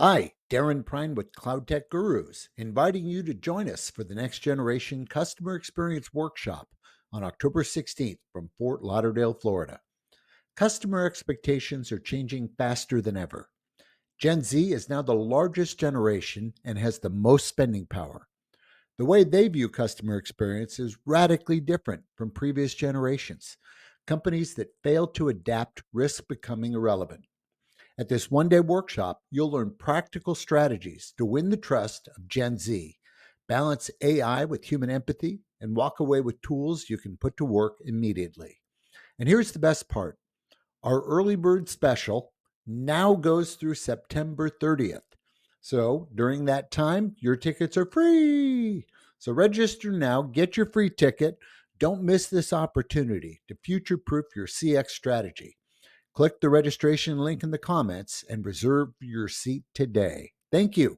Hi, Darren Prine with Cloud Tech Gurus, inviting you to join us for the Next Generation Customer Experience Workshop on October 16th from Fort Lauderdale, Florida. Customer expectations are changing faster than ever. Gen Z is now the largest generation and has the most spending power. The way they view customer experience is radically different from previous generations. Companies that fail to adapt risk becoming irrelevant. At this one-day workshop, you'll learn practical strategies to win the trust of Gen Z, balance AI with human empathy, and walk away with tools you can put to work immediately. And here's the best part. Our early bird special now goes through September 30th. So during that time, your tickets are free. So register now, get your free ticket. Don't miss this opportunity to future-proof your CX strategy. Click the registration link in the comments and reserve your seat today. Thank you.